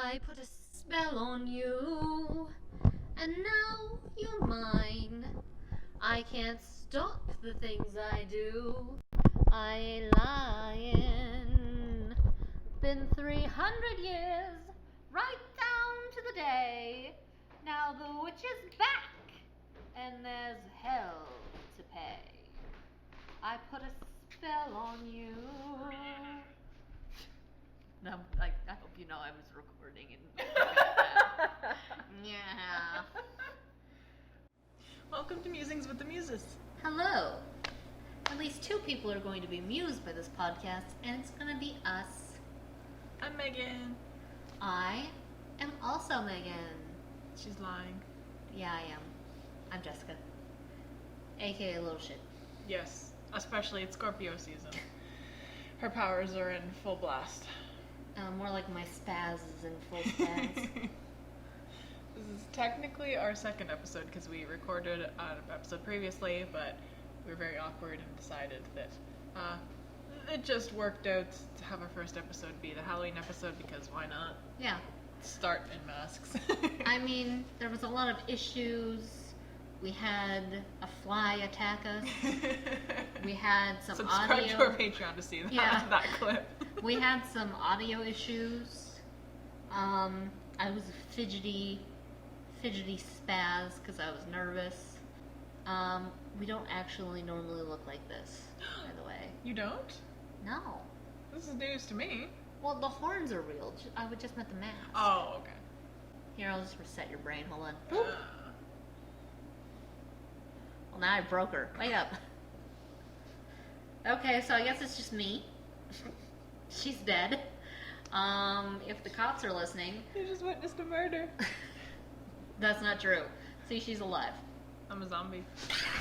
I put a spell on you, and now you're mine. I can't stop the things I do. I ain't lying. Been 300 years, right down to the day. Now the witch is back, and there's hell to pay. I put a spell on you. No, I hope you know I was recording and yeah. Welcome to Musings with the Muses. Hello. At least two people are going to be amused by this podcast, and it's going to be us. I'm Megan. I am also Megan. She's lying. Yeah, I am. I'm Jessica. AKA Little Shit. Yes, especially it's Scorpio season. Her powers are in full blast. More like my spaz is in full spaz. This is technically our second episode because we recorded an episode previously, but we were very awkward and decided that it just worked out to have our first episode be the Halloween episode because why not? Yeah. Start in masks. I mean, there was a lot of issues. We had a fly attack us. We had some Subscribe audio. to our Patreon to see that clip. We had some audio issues. I was a fidgety spaz because I was nervous. We don't actually normally look like this, by the way. You don't? No. This is news to me. Well, the horns are real. I would just meant the mask. Oh, okay. Here, I'll just reset your brain. Hold on. Boop. Well, now I broke her. Wait up. Okay, so I guess it's just me. She's dead. If the cops are listening... You just witnessed a murder. That's not true. See, she's alive. I'm a zombie.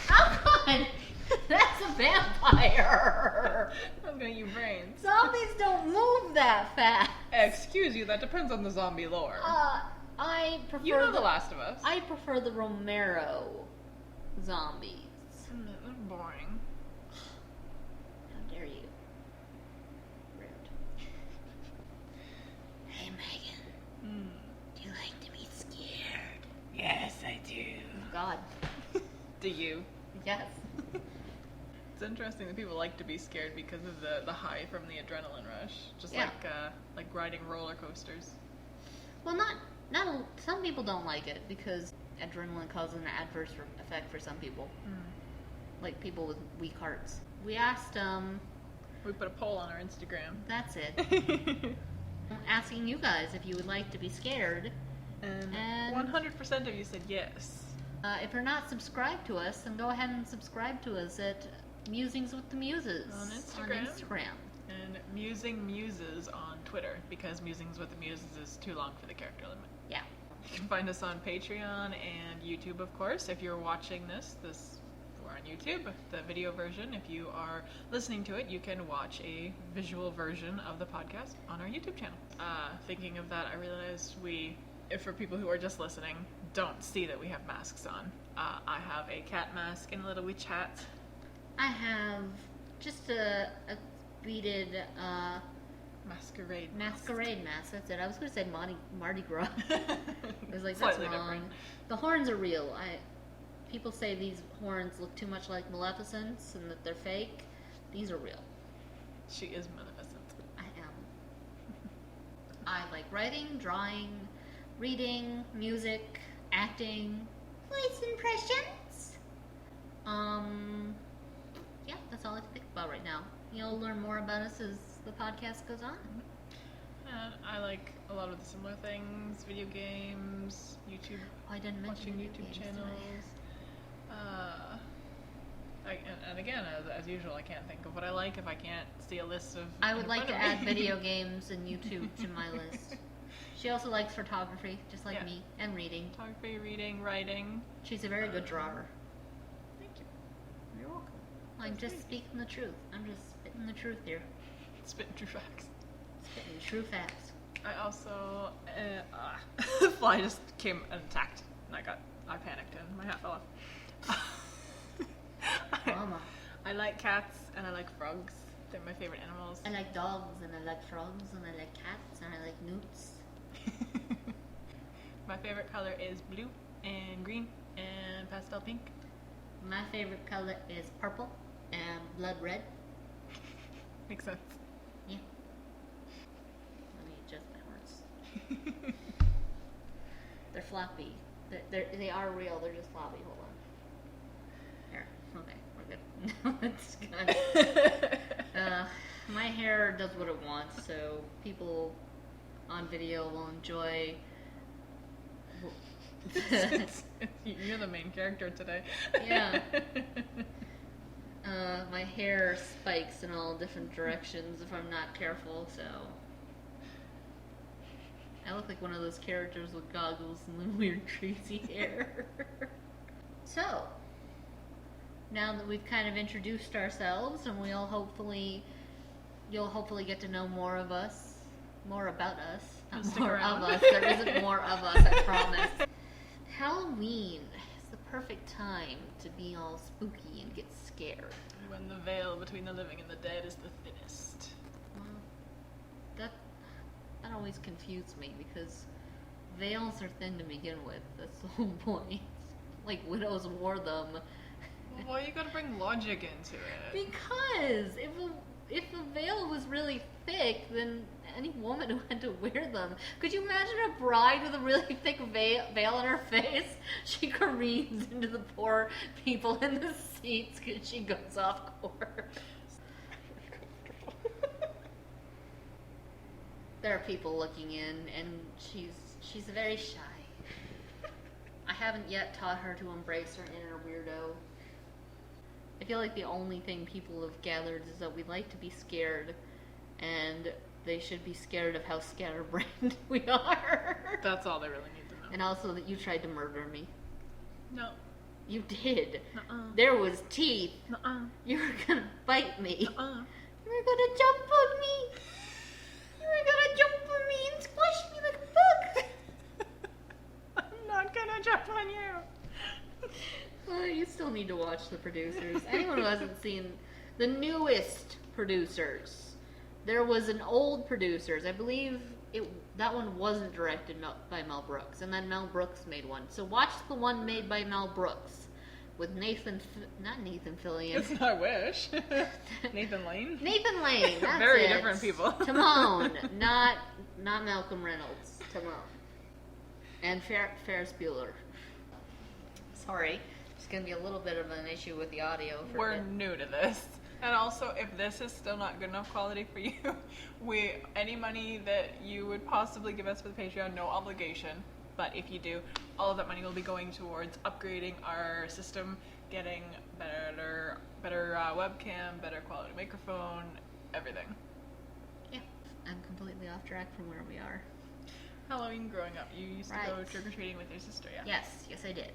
Oh, God! That's a vampire! I'm gonna use brains. Zombies don't move that fast. Excuse you, that depends on the zombie lore. I prefer... You know The Last of Us. I prefer the Romero zombies. They're boring. How dare you? Rude. Hey, Megan. Do you like to be scared? Yes, I do. Oh, God. Do you? Yes. It's interesting that people like to be scared because of the high from the adrenaline rush. Just Yeah. like riding roller coasters. Well, not some people don't like it because adrenaline causes an adverse effect for some people. Like people with weak hearts. We asked We put a poll on our Instagram. That's it. Asking you guys if you would like to be scared. And 100% of you said yes. If you're not subscribed to us, then go ahead and subscribe to us at Musings with the Muses On Instagram. And Musing Muses on Twitter, because Musings with the Muses is too long for the character limit. Yeah. You can find us on Patreon and YouTube, of course. If you're watching this we're on YouTube, the video version. If you are listening to it, you can watch a visual version of the podcast on our YouTube channel. Thinking of that, I realized if for people who are just listening, don't see that we have masks on. I have a cat mask and a little witch hat. I have just a beaded Masquerade mask. That's it. I was going to say Mardi Gras. I was like, that's Slightly wrong. different. The horns are real. People say these horns look too much like Maleficent's and that they're fake. These are real. She is Maleficent. I am. I like writing, drawing, reading, music, acting, voice impressions. Yeah, that's all I can think about right now. You'll learn more about us as the podcast goes on. I like a lot of the similar things: video games, YouTube. Oh, I didn't mention watching YouTube games, channels. And again, as usual, I can't think of what I like if I can't see a list of. I would like to me. add video games and YouTube to my list. She also likes photography, just like me, and reading. Photography, reading, writing. She's a very good drawer. Thank you. You're welcome. I'm just speaking the truth. I'm just spitting the truth here. Spitting true facts. Spitting true facts. I also the fly just came and attacked, and I panicked and my hat fell off. Mama. I like cats and I like frogs. They're my favorite animals. I like dogs and I like frogs and I like cats and I like newts. favorite color is blue and green and pastel pink. My favorite color is purple and blood red. Makes sense. Yeah. Let me adjust my horns. They're floppy. They are real. They're just floppy. Hold on. Here. Okay, we're good. It's good. My hair does what it wants, so people on video will enjoy. You're the main character today. Yeah. My hair spikes in all different directions if I'm not careful, so I look like one of those characters with goggles and the weird crazy hair. So, now that we've kind of introduced ourselves and you'll hopefully get to know more of us, more about us, not Stick more around. of us. There isn't more of us, I promise. Halloween is the perfect time to be all spooky and get scared. When the veil between the living and the dead is the thinnest. Well, that always confused me because veils are thin to begin with. That's the whole point. Like widows wore them. Well, why you gotta bring logic into it? Because if a veil was really thick, then any woman who had to wear them. Could you imagine a bride with a really thick veil on her face? She careens into the poor people in the seats because she goes off course. There are people looking in, and she's very shy. I haven't yet taught her to embrace her inner weirdo. I feel like the only thing people have gathered is that we like to be scared, and they should be scared of how scatterbrained we are. That's all they really need to know. And also that you tried to murder me. No. You did. Nuh-uh. There was teeth. Nuh-uh. You were gonna bite me. Nuh-uh. You were gonna jump on me. You were gonna jump on me and squish me like a bug. I'm not gonna jump on you. Well, you still need to watch The Producers. Anyone who hasn't seen the newest Producers, there was an old Producers. I believe that one wasn't directed by Mel Brooks, and then Mel Brooks made one. So watch the one made by Mel Brooks with not Nathan Fillion. It's I wish. Nathan Lane. Nathan Lane. That's Very it. different people. Timon, not Malcolm Reynolds. Timon. And Ferris Bueller. Sorry. It's going to be a little bit of an issue with the audio. We're new to this. And also, if this is still not good enough quality for you, any money that you would possibly give us for the Patreon, no obligation. But if you do, all of that money will be going towards upgrading our system, getting better webcam, better quality microphone, everything. Yeah. I'm completely off track from where we are. Halloween growing up, you used to go trick-or-treating with your sister, yeah? Yes, I did.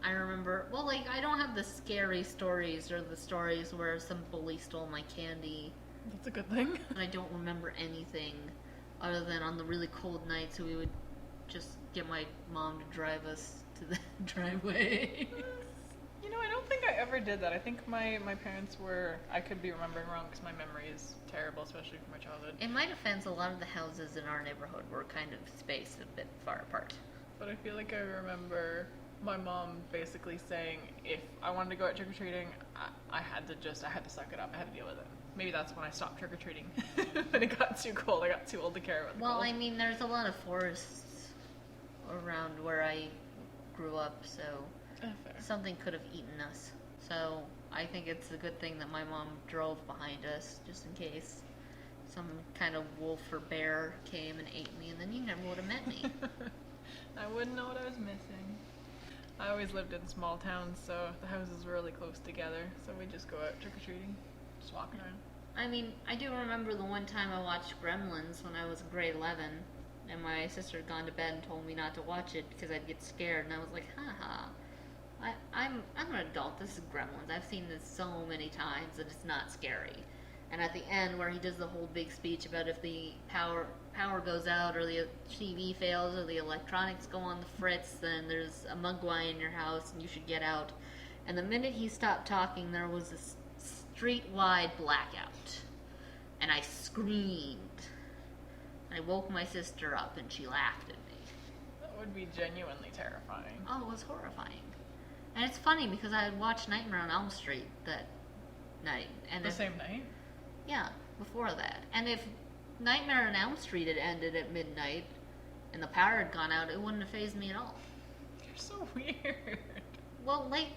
I remember, I don't have the scary stories or the stories where some bully stole my candy. That's a good thing. And I don't remember anything other than on the really cold nights we would just get my mom to drive us to the driveway. You know, I don't think I ever did that. I think my parents were, I could be remembering wrong because my memory is terrible, especially from my childhood. In my defense, a lot of the houses in our neighborhood were kind of spaced a bit far apart. But I feel like I remember my mom basically saying if I wanted to go out trick-or-treating, I had to suck it up. I had to deal with it. Maybe that's when I stopped trick-or-treating. When it got too cold, I got too old to care about the cold. Well, I mean, there's a lot of forests around where I grew up, so something could have eaten us. So I think it's a good thing that my mom drove behind us, just in case some kind of wolf or bear came and ate me, and then you never would have met me. I wouldn't know what I was missing. I always lived in small towns, so the houses were really close together, so we'd just go out trick-or-treating, just walking around. I mean, I do remember the one time I watched Gremlins when I was in grade 11, and my sister had gone to bed and told me not to watch it because I'd get scared, and I was like, haha, I'm an adult, this is Gremlins, I've seen this so many times that it's not scary. And at the end, where he does the whole big speech about if the power goes out or the TV fails or the electronics go on the fritz, then there's a mugwai in your house and you should get out. And the minute he stopped talking, there was a street-wide blackout. And I screamed. I woke my sister up and she laughed at me. would be genuinely terrifying. Oh, it was horrifying. And it's funny because I had watched Nightmare on Elm Street that night. And Same night? Yeah, before that. And if Nightmare on Elm Street had ended at midnight and the power had gone out, it wouldn't have fazed me at all. You're so weird. Well, like,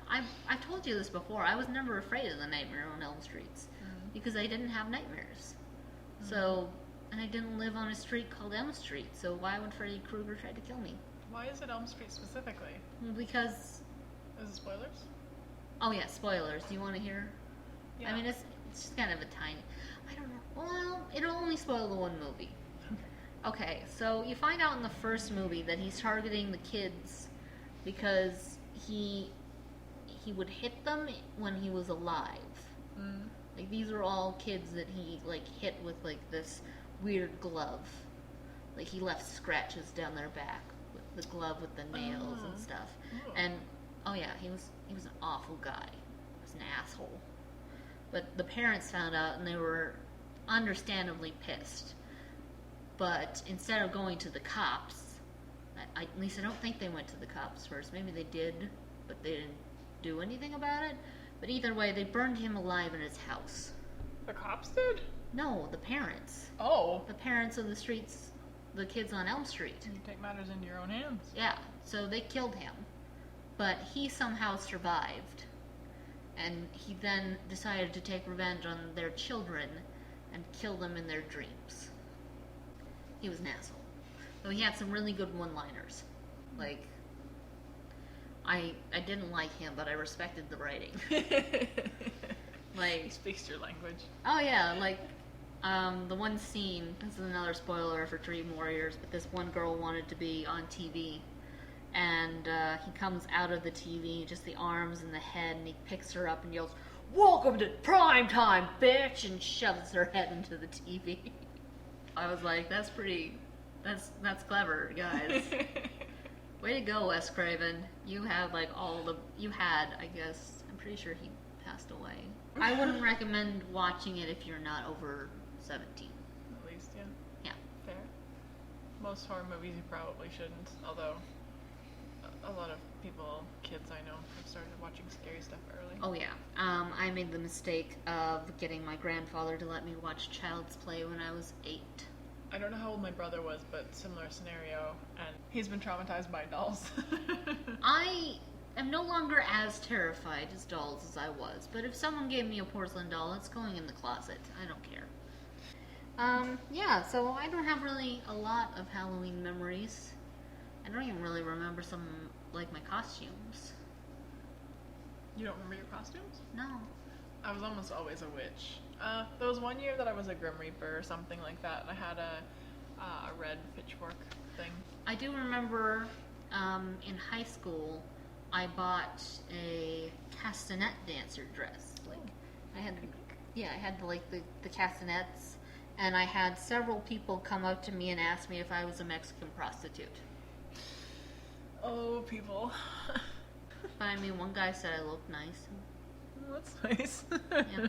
I've told you this before. I was never afraid of the Nightmare on Elm Streets because I didn't have nightmares. So, and I didn't live on a street called Elm Street, so why would Freddy Krueger try to kill me? Why is it Elm Street specifically? Because... Is it spoilers? Oh yeah, spoilers. Do you want to hear? Yeah. I mean, it's just kind of a tiny... I don't know. Well, it'll only spoil the one movie. Okay, so you find out in the first movie that he's targeting the kids because he would hit them when he was alive. Like, these are all kids that he, like, hit with, like, this weird glove. Like, he left scratches down their back with the glove with the nails and stuff. And, oh yeah, he was an awful guy. He was an asshole. But the parents found out and they were understandably pissed. But instead of going to the cops, at least I don't think they went to the cops first. Maybe they did, but they didn't do anything about it. But either way, they burned him alive in his house. The cops did? No, the parents. Oh. The parents of the kids on Elm Street. You take matters into your own hands. Yeah, so they killed him. But he somehow survived. And he then decided to take revenge on their children and kill them in their dreams. He was an asshole. So he had some really good one-liners. Like, I didn't like him, but I respected the writing. Like, he speaks your language. Oh yeah, like, the one scene, this is another spoiler for Dream Warriors, but this one girl wanted to be on TV. And he comes out of the TV, just the arms and the head, and he picks her up and yells, "Welcome to prime time, bitch!" and shoves her head into the TV. I was like, that's that's clever, guys. Way to go, Wes Craven. You had, like, I guess, I'm pretty sure he passed away. I wouldn't recommend watching it if you're not over 17. At least, yeah. Yeah. Fair. Most horror movies you probably shouldn't, although a lot of people, kids I know, have started watching scary stuff early. Oh yeah. I made the mistake of getting my grandfather to let me watch Child's Play when I was 8. I don't know how old my brother was, but similar scenario, and he's been traumatized by dolls. I am no longer as terrified as dolls as I was, but if someone gave me a porcelain doll, it's going in the closet. I don't care. Yeah, so I don't have really a lot of Halloween memories. I don't even really remember some, like, my costumes. You don't remember your costumes? No. I was almost always a witch. There was one year that I was a Grim Reaper or something like that. I had a red pitchfork thing. I do remember in high school I bought a castanet dancer dress. Like, I had the castanets, and I had several people come up to me and ask me if I was a Mexican prostitute. Oh, people. But I mean, one guy said I looked nice. Oh, that's nice. Yeah.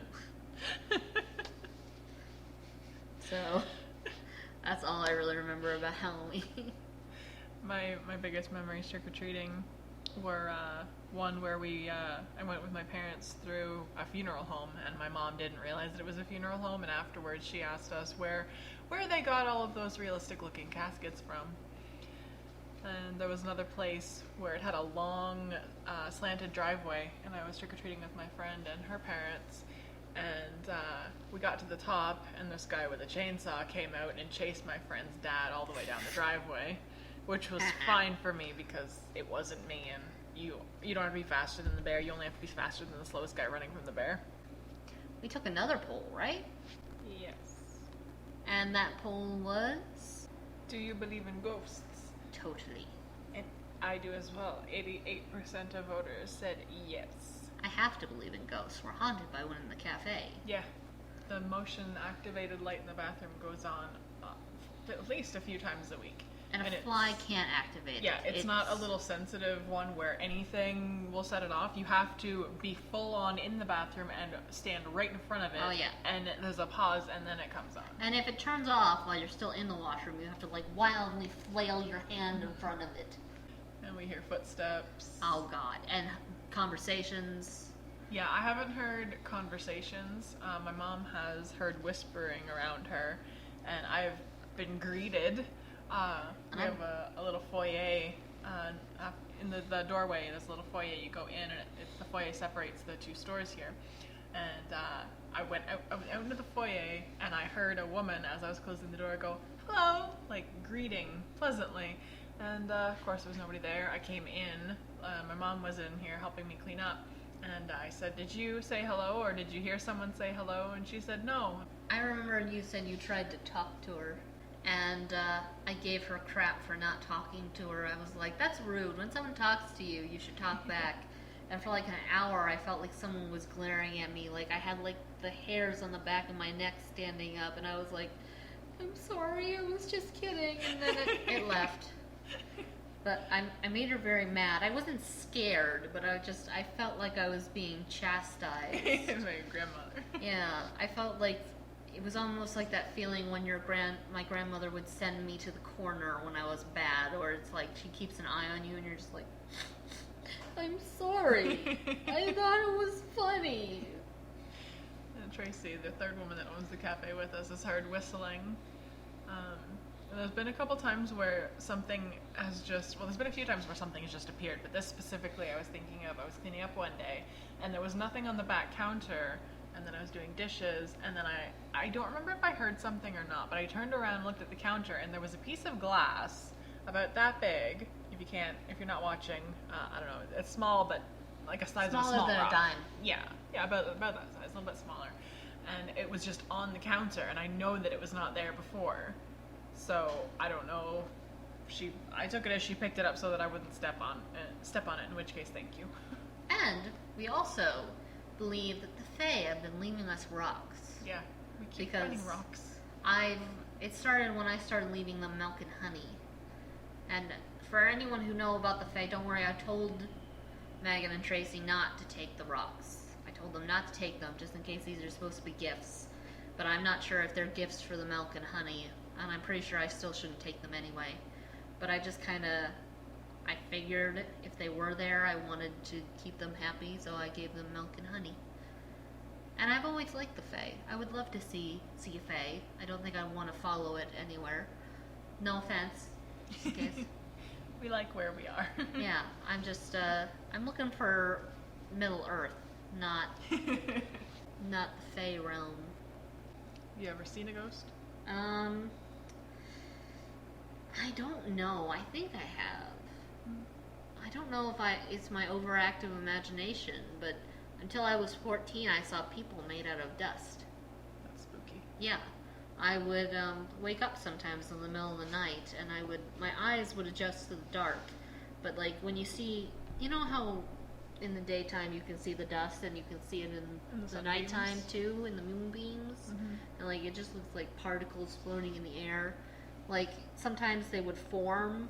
So, that's all I really remember about Halloween. My biggest memories trick-or-treating were one where I went with my parents through a funeral home, and my mom didn't realize that it was a funeral home, and afterwards she asked us where they got all of those realistic-looking caskets from. And there was another place where it had a long slanted driveway, and I was trick-or-treating with my friend and her parents, and we got to the top, and this guy with a chainsaw came out and chased my friend's dad all the way down the driveway, which was fine for me because it wasn't me, and you don't have to be faster than the bear, you only have to be faster than the slowest guy running from the bear. We took another poll, right? Yes. And that poll was? Do you believe in ghosts? Totally. And I do as well. 88% of voters said yes. I have to believe in ghosts. We're haunted by one in the cafe. Yeah. The motion activated light in the bathroom goes on at least a few times a week. And a fly can't activate it. Yeah, it's not a little sensitive one where anything will set it off. You have to be full on in the bathroom and stand right in front of it. Oh, yeah. And there's a pause, and then it comes on. And if it turns off while you're still in the washroom, you have to like wildly flail your hand in front of it. And we hear footsteps. Oh God, and conversations. Yeah, I haven't heard conversations. My mom has heard whispering around her, and I've been greeted. We have a little foyer in the doorway. There's a little foyer. You go in, and the foyer separates the two stores here. And I went out into the foyer, and I heard a woman, as I was closing the door, go, "Hello," like greeting pleasantly. And of course, there was nobody there. I came in. My mom was in here helping me clean up. And I said, "Did you say hello, or did you hear someone say hello?" And she said, "No." I remember you said you tried to talk to her. And I gave her crap for not talking to her. I was like, that's rude. When someone talks to you, you should talk back. And for like an hour, I felt like someone was glaring at me. Like I had like the hairs on the back of my neck standing up. And I was like, I'm sorry, I was just kidding. And then it left. But I made her very mad. I wasn't scared, but I felt like I was being chastised. My grandmother. Yeah, I felt like it was almost like that feeling when my grandmother would send me to the corner when I was bad, or it's like she keeps an eye on you and you're just like, I'm sorry. I thought it was funny. And Tracy, the third woman that owns the cafe with us, has heard whistling. And there's been a couple times where something has there's been a few times where something has just appeared, but this specifically I was thinking of. I was cleaning up one day, and there was nothing on the back counter, and then I was doing dishes, and then I don't remember if I heard something or not, but I turned around and looked at the counter, and there was a piece of glass about that big. If you're not watching, I don't know, it's small, but like a size of a small than rock. a dime. Yeah, about that size, a little bit smaller. And it was just on the counter, and I know that it was not there before. So I don't know. I took it as she picked it up so that I wouldn't step on it. In which case, thank you. And we also believe that the Fae have been leaving us rocks. Yeah, we keep finding rocks. It started when I started leaving them milk and honey. And for anyone who know about the Fae, don't worry, I told Megan and Tracy not to take the rocks. I told them not to take them, just in case these are supposed to be gifts. But I'm not sure if they're gifts for the milk and honey, and I'm pretty sure I still shouldn't take them anyway. But I figured if they were there, I wanted to keep them happy, so I gave them milk and honey. And I've always liked the Fae. I would love to see a Fae. I don't think I'd want to follow it anywhere. No offense. Just in case. We like where we are. Yeah, I'm looking for Middle Earth, not the Fae realm. You ever seen a ghost? I don't know. I think I have. I don't know if it's my overactive imagination, but until I was 14, I saw people made out of dust. That's spooky. Yeah. I would wake up sometimes in the middle of the night, and my eyes would adjust to the dark. But like when you see, you know how in the daytime you can see the dust, and you can see it in the nighttime too, in the moonbeams, and like it just looks like particles floating in the air. Like sometimes they would form,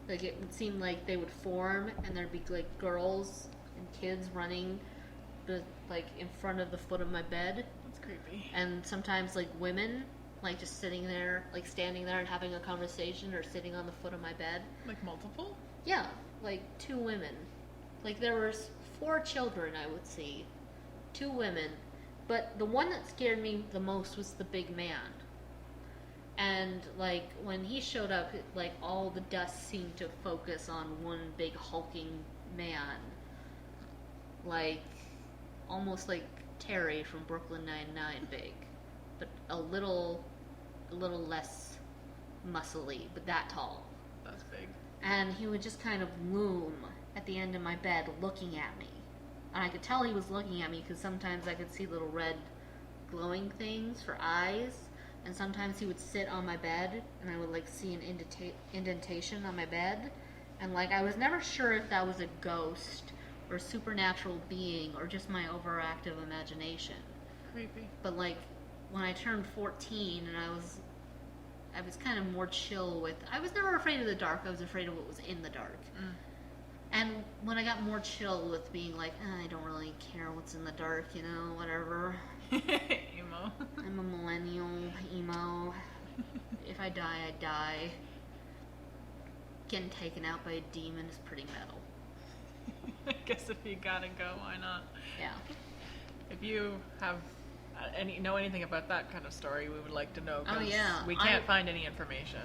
like it would seem like they would form, and there'd be like girls and kids running, like in front of the foot of my bed. That's creepy. And sometimes like women, like just sitting there, like standing there and having a conversation, or sitting on the foot of my bed. Like multiple? Yeah, like 2 women. Like there were 4 children I would see, 2 women, but the one that scared me the most was the big man. And like when he showed up, like all the dust seemed to focus on one big hulking man, like almost like Terry from Brooklyn Nine-Nine big, but a little less muscly, but that tall. That's big. And he would just kind of loom at the end of my bed looking at me. And I could tell he was looking at me because sometimes I could see little red glowing things for eyes. And sometimes he would sit on my bed and I would like see an indentation on my bed. And like I was never sure if that was a ghost or a supernatural being or just my overactive imagination. Creepy. But like when I turned 14 and I was I was kind of more chill with. I was never afraid of the dark. I was afraid of what was in the dark. And when I got more chill with being like, I don't really care what's in the dark, you know, whatever. Emo. I'm a millennial, emo. If I die, I die. Getting taken out by a demon is pretty metal. I guess if you gotta go, why not? Yeah. If you have know anything about that kind of story, we would like to know. Oh yeah. We can't find any information.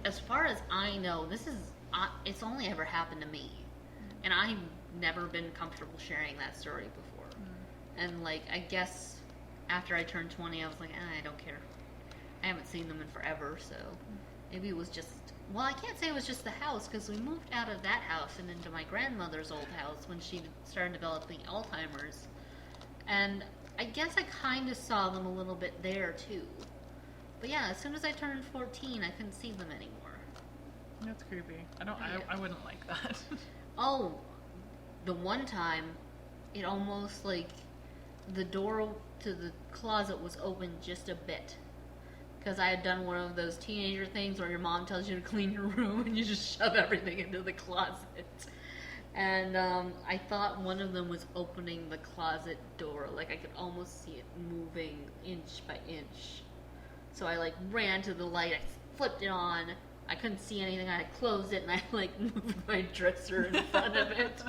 As far as I know, this is it's only ever happened to me, and I've never been comfortable sharing that story before. And like, I guess after I turned 20, I was like, I don't care. I haven't seen them in forever, so maybe it was just. Well, I can't say it was just the house, because we moved out of that house and into my grandmother's old house when she started developing Alzheimer's. And I guess I kind of saw them a little bit there, too. But yeah, as soon as I turned 14, I couldn't see them anymore. That's creepy. I wouldn't like that. Oh, the one time, it almost, like, the door to the closet was open just a bit. Because I had done one of those teenager things where your mom tells you to clean your room and you just shove everything into the closet. And I thought one of them was opening the closet door. Like, I could almost see it moving inch by inch. So I, like, ran to the light. I flipped it on. I couldn't see anything. I closed it and I, like, moved my dresser in front of it.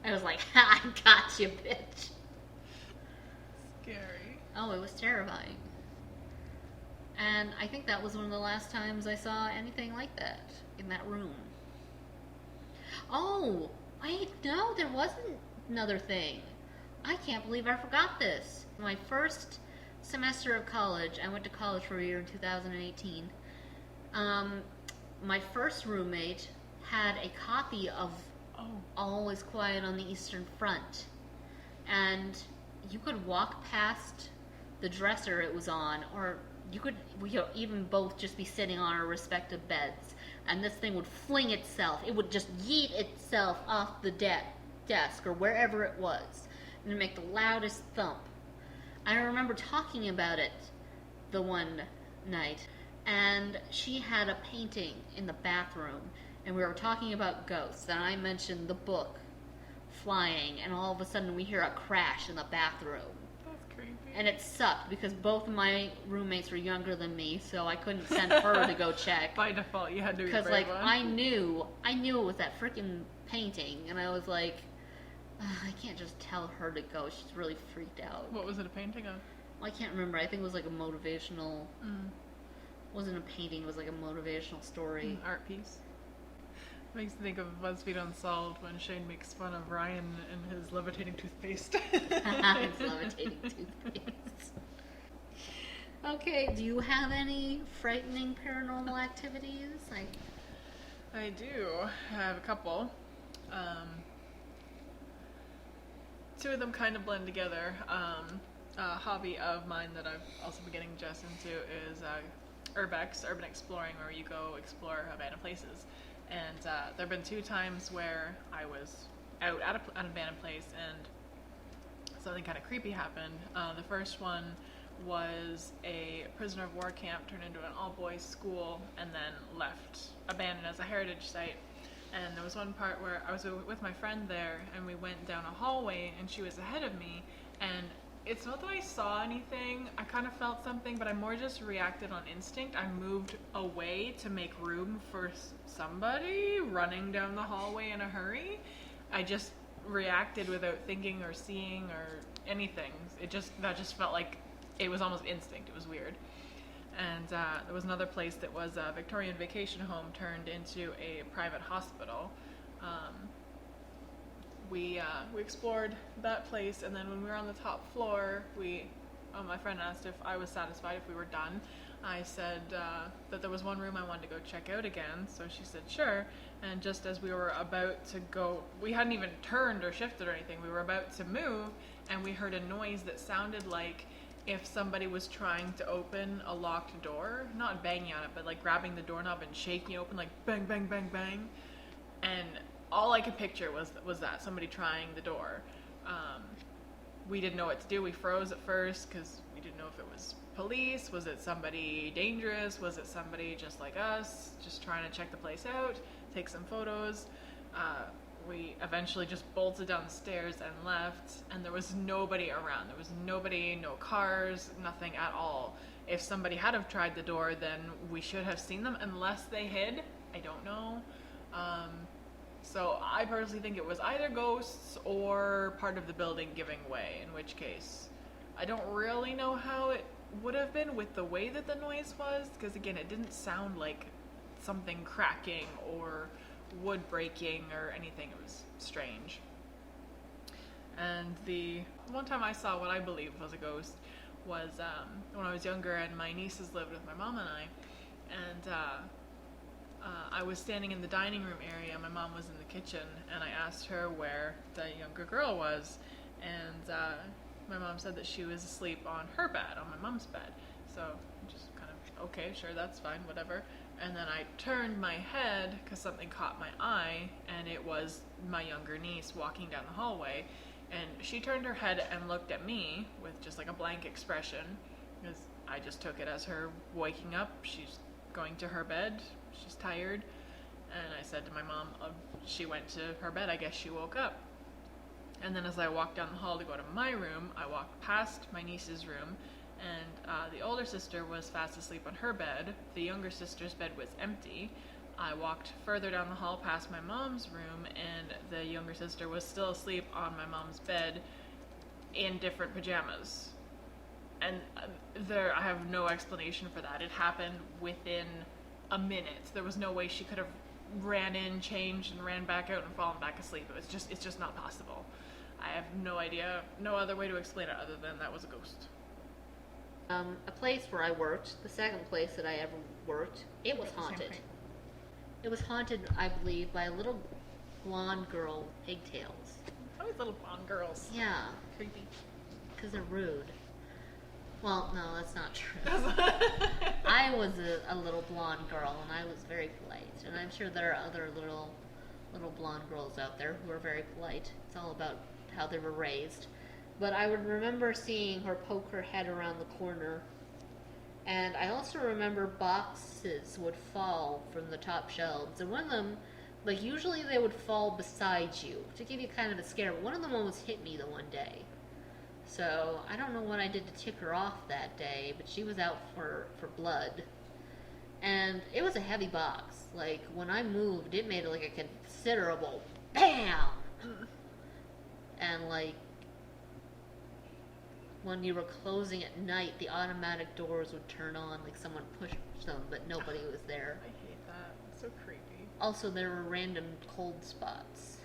I was like, ha, I got you, bitch. Scary. Oh, it was terrifying. And I think that was one of the last times I saw anything like that in that room. Oh, wait, no, there wasn't another thing. I can't believe I forgot this. My first semester of college, I went to college for a year in 2018. My first roommate had a copy of All Was Quiet on the Eastern Front. And you could walk past the dresser it was on, or you could even both just be sitting on our respective beds, and this thing would fling itself. It would just yeet itself off the desk or wherever it was, and make the loudest thump. I remember talking about it the one night, and she had a painting in the bathroom, and we were talking about ghosts, and I mentioned the book flying, and all of a sudden we hear a crash in the bathroom. And it sucked because both of my roommates were younger than me, so I couldn't send her to go check. By default, you had to be because, like, I knew it was that freaking painting, and I was like, I can't just tell her to go. She's really freaked out. What was it a painting of? Well, I can't remember. I think it was like a motivational. It wasn't a painting. It was like a motivational story. Art piece. Makes me think of BuzzFeed Unsolved when Shane makes fun of Ryan and his levitating toothpaste. His levitating toothpaste. Okay, do you have any frightening paranormal activities? I do. I have a couple. Two of them kind of blend together. A hobby of mine that I've also been getting Jess into is urbex, urban exploring, where you go explore abandoned places. And there have been 2 times where I was out at an abandoned place and something kind of creepy happened. The first one was a prisoner of war camp turned into an all-boys school and then left abandoned as a heritage site. And there was one part where I was with my friend there, and we went down a hallway, and she was ahead of me, and it's not that I saw anything. I kind of felt something, but I more just reacted on instinct. I moved away to make room for somebody running down the hallway in a hurry. I just reacted without thinking or seeing or anything. That just felt like it was almost instinct. It was weird. And there was another place that was a Victorian vacation home turned into a private hospital. We explored that place, and then when we were on the top floor, my friend asked if I was satisfied if we were done. I said that there was one room I wanted to go check out again, so she said sure. And just as we were about to go, we hadn't even turned or shifted or anything, we were about to move, and we heard a noise that sounded like if somebody was trying to open a locked door, not banging on it, but like grabbing the doorknob and shaking it open, like bang, bang, bang, bang. And all I could picture was that, somebody trying the door. we didn't know what to do. We froze at first because we didn't know if it was police, was it somebody dangerous, was it somebody just like us, just trying to check the place out, take some photos. We eventually just bolted down the stairs and left, and there was nobody around. There was nobody, no cars, nothing at all. If somebody had have tried the door, then we should have seen them, unless they hid. I don't know. So I personally think it was either ghosts or part of the building giving way, in which case I don't really know how it would have been with the way that the noise was, because again, it didn't sound like something cracking or wood breaking or anything. It was strange. And the one time I saw what I believe was a ghost was when I was younger, and my nieces lived with my mom and I, and I was standing in the dining room area. My mom was in the kitchen, and I asked her where the younger girl was, and my mom said that she was asleep on her bed, on my mom's bed. So just kind of, okay, sure, that's fine, whatever. And then I turned my head because something caught my eye, and it was my younger niece walking down the hallway. And she turned her head and looked at me with just like a blank expression, because I just took it as her waking up. She's going to her bed, she's tired. And I said to my mom, she went to her bed, I guess she woke up. And then as I walked down the hall to go to my room, I walked past my niece's room, and the older sister was fast asleep on her bed. The younger sister's bed was empty. I walked further down the hall past my mom's room, and the younger sister was still asleep on my mom's bed in different pajamas. And I have no explanation for that. It happened within a minute. There was no way she could have ran in, changed, and ran back out and fallen back asleep. It's just not possible. I have no idea, no other way to explain it other than that was a ghost. A place where I worked, the second place that I ever worked, it was haunted. It was haunted, I believe, by a little blonde girl with pigtails. Always little blonde girls. Yeah. Creepy. Because they're rude. Well, no, that's not true. I was a little blonde girl, and I was very polite. And I'm sure there are other little blonde girls out there who are very polite. It's all about how they were raised. But I would remember seeing her poke her head around the corner. And I also remember boxes would fall from the top shelves. And one of them, like, usually they would fall beside you to give you kind of a scare. But one of them almost hit me the one day. So I don't know what I did to tick her off that day, but she was out for blood. And it was a heavy box. Like, when I moved, it made like a considerable BAM! And like, when you were closing at night, the automatic doors would turn on, like someone pushed them, but nobody was there. I hate that. It's so creepy. Also, there were random cold spots,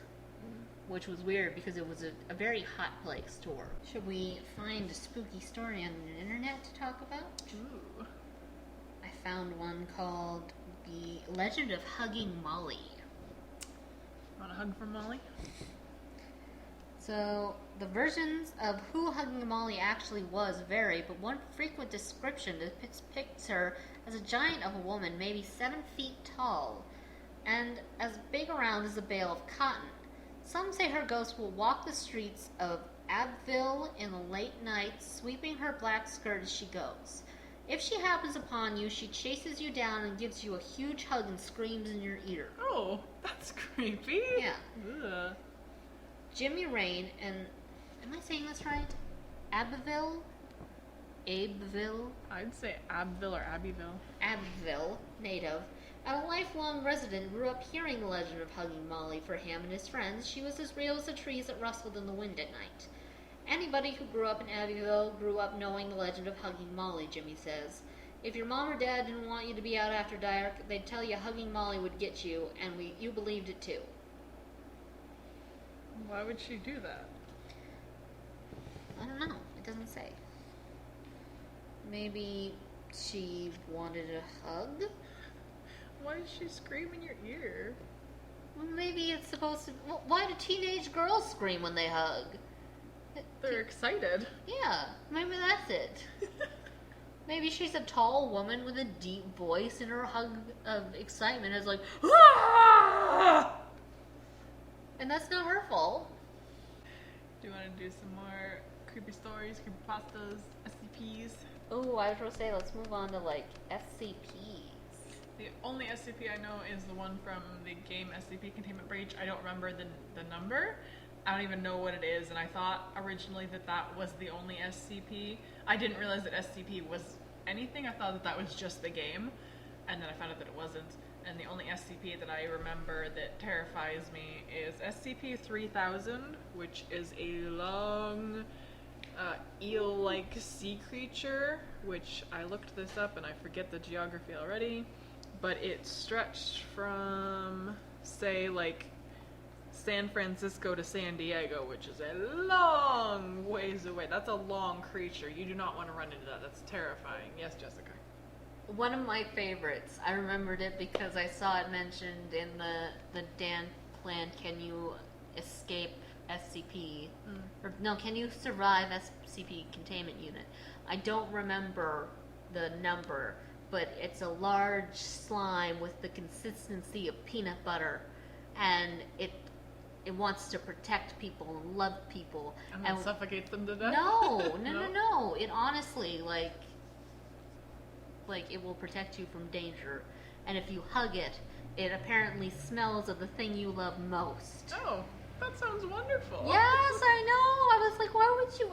which was weird because it was a very hot place to work. Should we find a spooky story on the internet to talk about? Ooh. I found one called The Legend of Hugging Molly. Want a hug from Molly? So, the versions of who Hugging Molly actually was vary, but one frequent description depicts her as a giant of a woman, maybe 7 feet tall, and as big around as a bale of cotton. Some say her ghost will walk the streets of Abbeville in the late night, sweeping her black skirt as she goes. If she happens upon you, she chases you down and gives you a huge hug and screams in your ear. Oh, that's creepy. Yeah. Ugh. Jimmy Rain and, am I saying this right? Abbeville? Abbeville? I'd say Abbeville or Abbeville. Abbeville, native, and a lifelong resident, grew up hearing the legend of Hugging Molly. For him and his friends, she was as real as the trees that rustled in the wind at night. Anybody who grew up in Abbeville grew up knowing the legend of Hugging Molly, Jimmy says. If your mom or dad didn't want you to be out after dark, they'd tell you Hugging Molly would get you, and you believed it too. Why would she do that? I don't know. It doesn't say. Maybe she wanted a hug? Why did she scream in your ear? Well, maybe it's supposed to... Well, why do teenage girls scream when they hug? They're excited. Yeah, maybe that's it. Maybe she's a tall woman with a deep voice, and her hug of excitement is like... "Ah!" And that's not her fault. Do you want to do some more creepy stories, creepy pastas, SCPs. Oh, I was going to say, let's move on to, like, SCPs. The only SCP I know is the one from the game SCP Containment Breach. I don't remember the number. I don't even know what it is, and I thought originally that was the only SCP. I didn't realize that SCP was anything. I thought that was just the game, and then I found out that it wasn't. And the only SCP that I remember that terrifies me is SCP-3000, which is a long eel-like sea creature, which I looked this up and I forget the geography already, but it stretched from, say, like, San Francisco to San Diego, which is a long ways away. That's a long creature. You do not want to run into that. That's terrifying. Yes, Jessica. One of my favorites. I remembered it because I saw it mentioned in the Dan plan, can you escape SCP? Or no, can you survive SCP containment unit? I don't remember the number, but it's a large slime with the consistency of peanut butter, and it wants to protect people and love people. And suffocates them to death? No. It honestly, like it will protect you from danger. And if you hug it, it apparently smells of the thing you love most. Oh, that sounds wonderful. Yes, I know. I was like, why would you...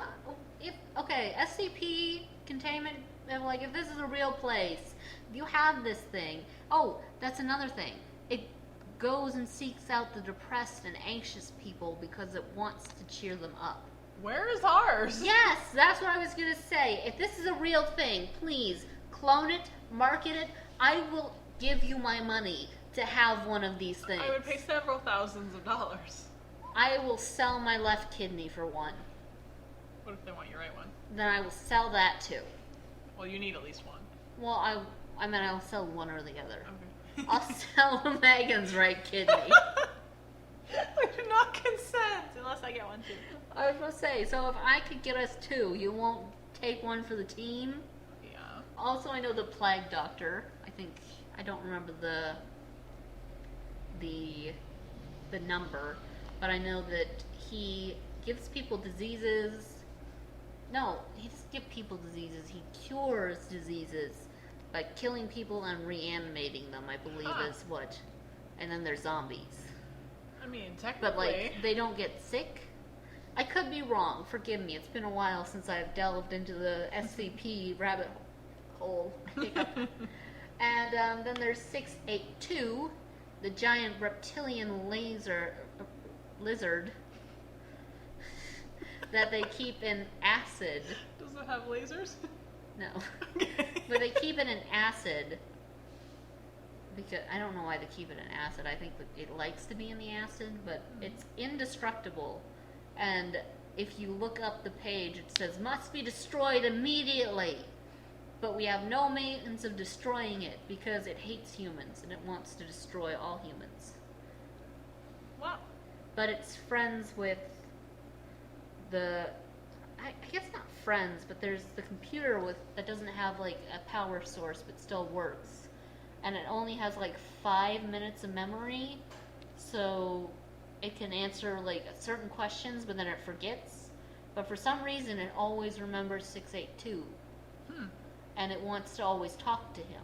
SCP, containment, like, if this is a real place, you have this thing. Oh, that's another thing. It goes and seeks out the depressed and anxious people because it wants to cheer them up. Where is ours? Yes, that's what I was going to say. If this is a real thing, please clone it, market it. I will give you my money to have one of these things. I would pay several thousands of dollars. I will sell my left kidney for one. What if they want your right one? Then I will sell that too. Well, you need at least one. Well, I mean, I'll sell one or the other. Okay. I'll sell Megan's right kidney. I do not consent unless I get one too. I was going to say, so if I could get us two, you won't take one for the team? Yeah. Also, I know the Plague Doctor. I don't remember the number, but I know that he gives people diseases. No, he doesn't give people diseases. He cures diseases by killing people and reanimating them, I believe is what. And then they're zombies. I mean, technically. But, like, they don't get sick. I could be wrong. Forgive me. It's been a while since I've delved into the SCP rabbit hole. And then there's 682, the giant reptilian lizard that they keep in acid. Does it have lasers? No. Okay. But they keep it in acid because I don't know why they keep it in acid. I think that it likes to be in the acid, but it's indestructible. And if you look up the page, it says must be destroyed immediately. But we have no means of destroying it because it hates humans and it wants to destroy all humans. Wow. But it's friends with I guess not friends, but there's the computer that doesn't have like a power source but still works. And it only has like 5 minutes of memory, so it can answer like certain questions, but then it forgets. But for some reason, it always remembers 682. And it wants to always talk to him.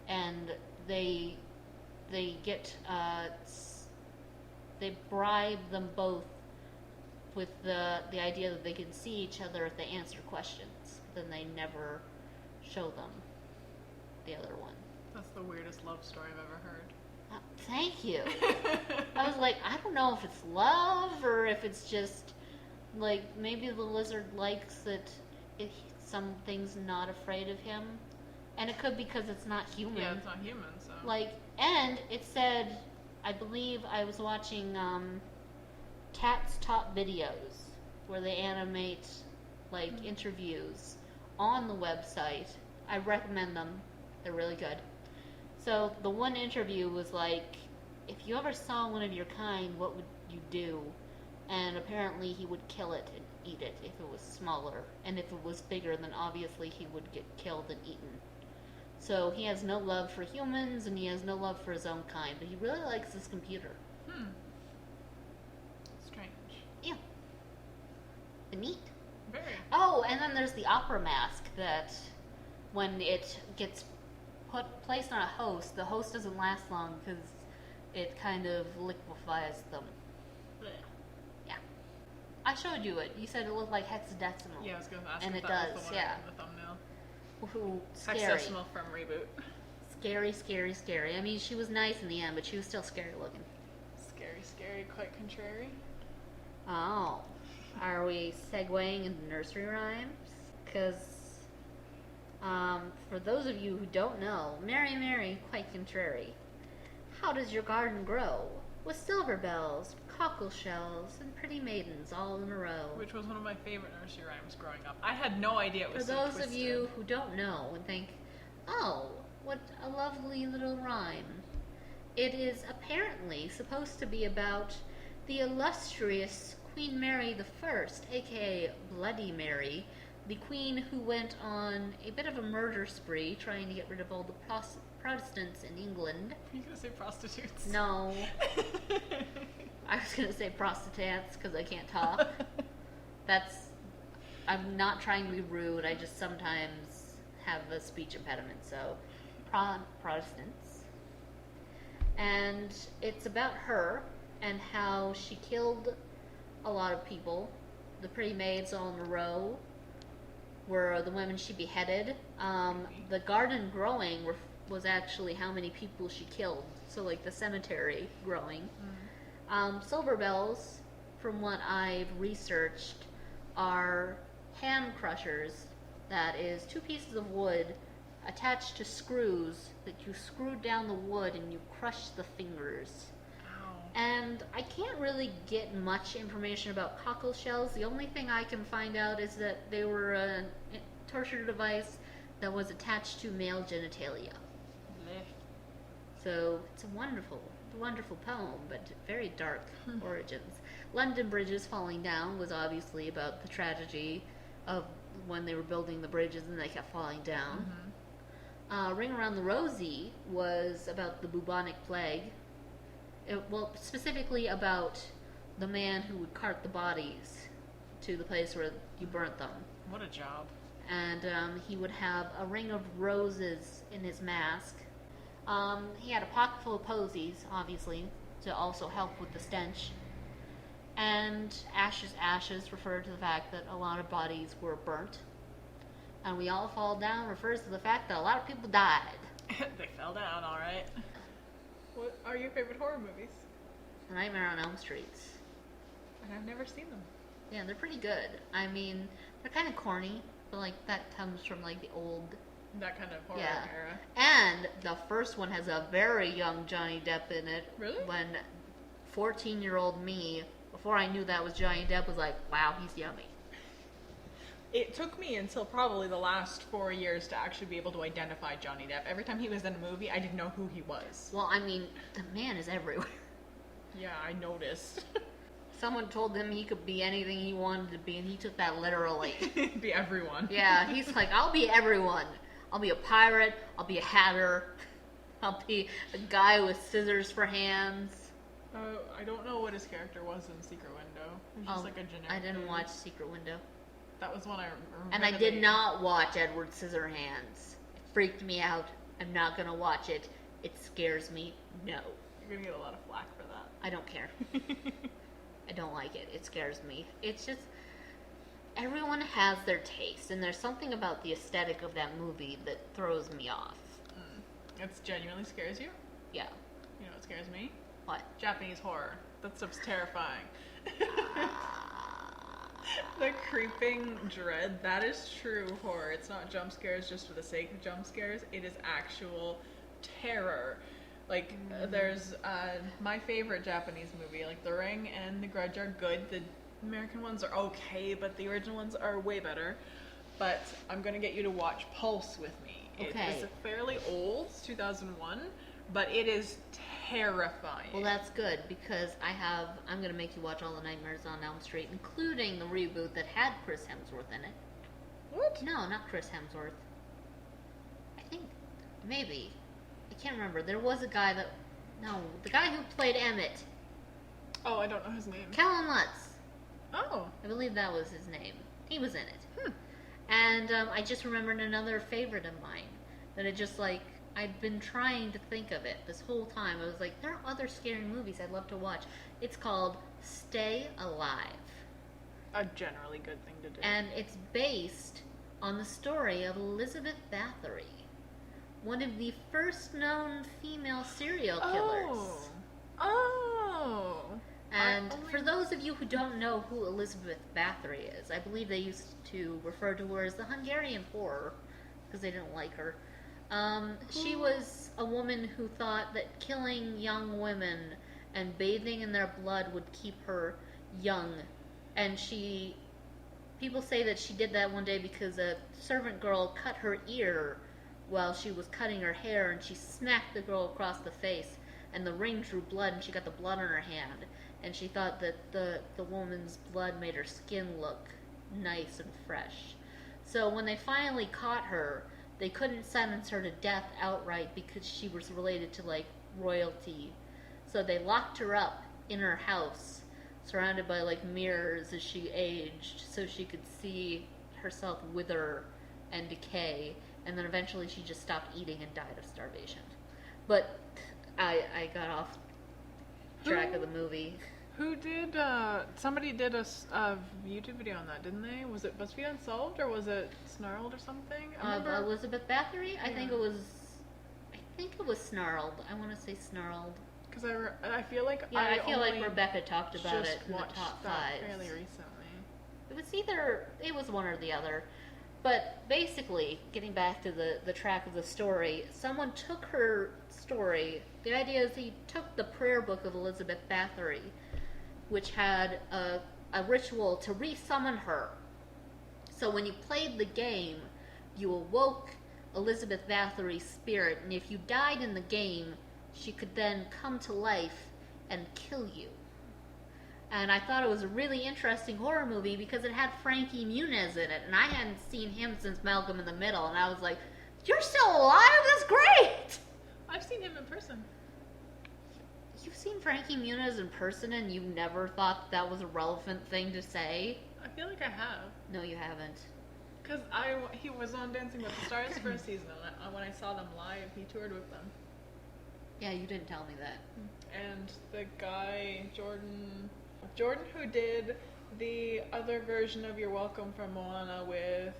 And they get they bribe them both with the idea that they can see each other if they answer questions. Then they never show them the other one. That's the weirdest love story I've ever heard. Thank you. I was like, I don't know if it's love or if it's just like maybe the lizard likes that something's not afraid of him, and it could be because it's not human. Yeah, it's not human, so. Like, and it said, I believe I was watching Cat's Top Videos, where they animate like interviews on the website. I recommend them; they're really good. So the one interview was like, if you ever saw one of your kind, what would you do? And apparently he would kill it and eat it if it was smaller. And if it was bigger, then obviously he would get killed and eaten. So he has no love for humans, and he has no love for his own kind. But he really likes this computer. Strange. Yeah. Neat. Very. Oh, and then there's the opera mask that when it gets placed on a host, the host doesn't last long because it kind of liquefies them. Blech. Yeah. I showed you it. You said it looked like hexadecimal. Yeah, I was going to ask And if it that does, was the one yeah. in the thumbnail. Ooh, scary. Hexadecimal from Reboot. Scary, scary, scary. I mean, she was nice in the end, but she was still scary looking. Scary, scary, quite contrary. Oh. Are we segueing into nursery rhymes? Because, for those of you who don't know, Mary, Mary, quite contrary. How does your garden grow? With silver bells, cockle shells, and pretty maidens all in a row. Which was one of my favorite nursery rhymes growing up. I had no idea it was For so those twisted. of you who don't know and think, oh, what a lovely little rhyme. It is apparently supposed to be about the illustrious Queen Mary I, aka Bloody Mary, the queen who went on a bit of a murder spree trying to get rid of all the Protestants in England. Are you going to say prostitutes? No. I was going to say prostitutes because I can't talk. I'm not trying to be rude, I just sometimes have a speech impediment, so Protestants. And it's about her and how she killed a lot of people. The pretty maids all in a row were the women she beheaded. The garden growing was actually how many people she killed. So like the cemetery growing. Silver bells, from what I've researched, are hand crushers. That is 2 pieces of wood attached to screws that you screw down the wood and you crush the fingers. And I can't really get much information about cockle shells. The only thing I can find out is that they were a torture device that was attached to male genitalia. So it's a wonderful poem, but very dark origins. London bridges falling down was obviously about the tragedy of when they were building the bridges and they kept falling down. Ring Around the Rosie was about the bubonic plague. Specifically about the man who would cart the bodies to the place where you burnt them. What a job. And he would have a ring of roses in his mask. He had a pocket full of posies, obviously, to also help with the stench. And ashes, ashes refer to the fact that a lot of bodies were burnt. And We All Fall Down refers to the fact that a lot of people died. They fell down, alright. What are your favorite horror movies? Nightmare on Elm Street. And I've never seen them. Yeah, they're pretty good. I mean, they're kind of corny, but like that comes from like the old... That kind of horror era. And the first one has a very young Johnny Depp in it. Really? When 14-year-old me, before I knew that was Johnny Depp, was like, wow, he's yummy. It took me until probably the last 4 years to actually be able to identify Johnny Depp. Every time he was in a movie, I didn't know who he was. Well, I mean, the man is everywhere. Yeah, I noticed. Someone told him he could be anything he wanted to be, and he took that literally. Be everyone. Yeah, he's like, I'll be everyone. I'll be a pirate, I'll be a hatter, I'll be a guy with scissors for hands. I don't know what his character was in Secret Window. It was just like a generic I didn't movie. watch Secret Window. That was one I remember. And I did not watch Edward Scissorhands. It freaked me out. I'm not gonna watch it. It scares me. No. You're gonna get a lot of flack for that. I don't care. I don't like it. It scares me. It's just... Everyone has their taste, and there's something about the aesthetic of that movie that throws me off. It genuinely scares you? Yeah. You know what scares me? What? Japanese horror. That stuff's terrifying. The creeping dread, that is true horror. It's not jump scares just for the sake of jump scares. It is actual terror. Like, there's my favorite Japanese movie, like The Ring and The Grudge are good. The American ones are okay, but the original ones are way better. But I'm going to get you to watch Pulse with me. Okay. It is fairly old, it's 2001, but it is terrifying. Well, that's good, because I'm going to make you watch all the Nightmares on Elm Street, including the reboot that had Chris Hemsworth in it. What? No, not Chris Hemsworth. I think, maybe. I can't remember. There was a guy that... No, the guy who played Emmett. Oh, I don't know his name. Kellen Lutz. Oh. I believe that was his name. He was in it. Hmm. And I just remembered another favorite of mine that it just like I've been trying to think of it this whole time. I was like, there are other scary movies I'd love to watch. It's called Stay Alive. A generally good thing to do. And it's based on the story of Elizabeth Bathory, one of the first known female serial killers. Oh. And for those of you who don't know who Elizabeth Bathory is, I believe they used to refer to her as the Hungarian Horror because they didn't like her. She was a woman who thought that killing young women and bathing in their blood would keep her young. And people say that she did that one day because a servant girl cut her ear while she was cutting her hair, and she smacked the girl across the face, and the ring drew blood, and she got the blood on her hand. And she thought that the woman's blood made her skin look nice and fresh. So when they finally caught her, they couldn't sentence her to death outright because she was related to, like, royalty. So they locked her up in her house, surrounded by, like, mirrors as she aged, so she could see herself wither and decay. And then eventually she just stopped eating and died of starvation. But I got off track of the movie. Who did, somebody did a YouTube video on that, didn't they? Was it BuzzFeed Unsolved, or was it Snarled or something? Elizabeth Bathory? Yeah. I think it was Snarled. I want to say Snarled. Because I feel like I feel like Rebecca talked about it in the top five. Fairly recently. It was one or the other. But basically, getting back to the track of the story, someone took her story. The idea is he took the prayer book of Elizabeth Bathory, which had a ritual to re-summon her. So when you played the game, you awoke Elizabeth Bathory's spirit, and if you died in the game, she could then come to life and kill you. And I thought it was a really interesting horror movie because it had Frankie Muniz in it, and I hadn't seen him since Malcolm in the Middle, and I was like, you're still alive? That's great! I've seen him in person. You've seen Frankie Muniz in person and you never thought that was a relevant thing to say? I feel like I have. No, you haven't. Because he was on Dancing with the Stars for a season, and when I saw them live, he toured with them. Yeah, you didn't tell me that. And the guy, Jordan who did the other version of You're Welcome from Moana with...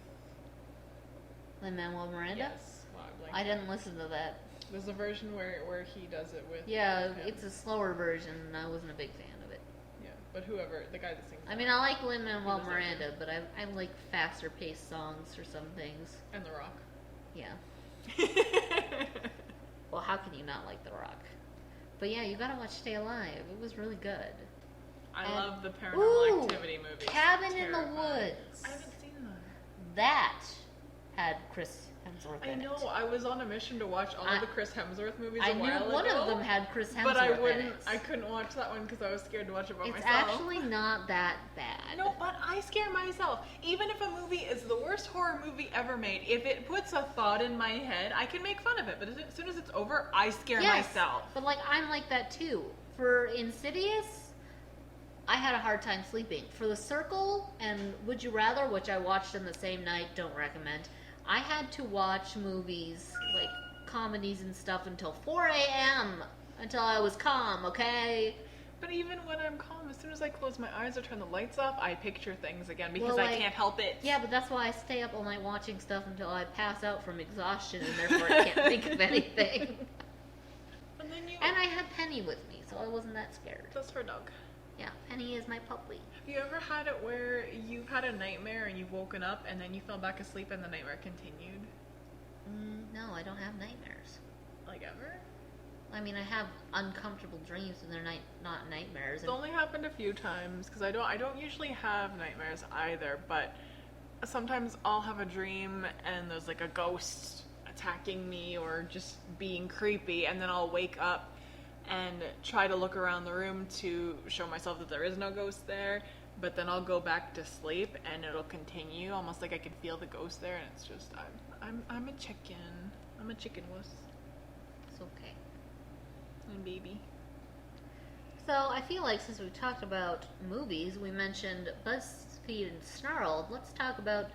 Lin-Manuel Miranda? Yes. Wow, I didn't listen to that. There's a version where he does it with... Yeah, him. it's a slower version, and I wasn't a big fan of it. Yeah, but the guy that sings... I mean, I like Lin-Manuel Miranda, but I like faster-paced songs for some things. And The Rock. Yeah. Well, how can you not like The Rock? But yeah, you gotta watch Stay Alive. It was really good. I love the Paranormal Activity movies. Cabin in the Woods. I haven't seen that. That had Chris Hemsworth in it. I know. I was on a mission to watch all of the Chris Hemsworth movies I a while knew one ago, of them had Chris Hemsworth but in it. I couldn't watch that one because I was scared to watch it by myself. It's actually not that bad. No, but I scare myself. Even if a movie is the worst horror movie ever made, if it puts a thought in my head, I can make fun of it. But as soon as it's over, I scare myself. But like I'm like that too. For Insidious, I had a hard time sleeping. For The Circle and Would You Rather, which I watched in the same night, don't recommend. I had to watch movies, like comedies and stuff, until 4 a.m. until I was calm, okay? But even when I'm calm, as soon as I close my eyes or turn the lights off, I picture things again because I can't help it. Yeah, but that's why I stay up all night watching stuff until I pass out from exhaustion and therefore I can't think of anything. And I had Penny with me, so I wasn't that scared. That's her dog. Yeah, Penny is my puppy. Have you ever had it where you've had a nightmare and you've woken up and then you fell back asleep and the nightmare continued? No, I don't have nightmares. Like ever? I mean, I have uncomfortable dreams and they're not nightmares. It's only happened a few times because I don't usually have nightmares either, but sometimes I'll have a dream and there's like a ghost attacking me or just being creepy, and then I'll wake up and try to look around the room to show myself that there is no ghost there, but then I'll go back to sleep and it'll continue, almost like I can feel the ghost there, and it's just I'm a chicken. I'm a chicken wuss. It's okay. And baby. So I feel like since we talked about movies, we mentioned BuzzFeed and Snarled. Let's talk about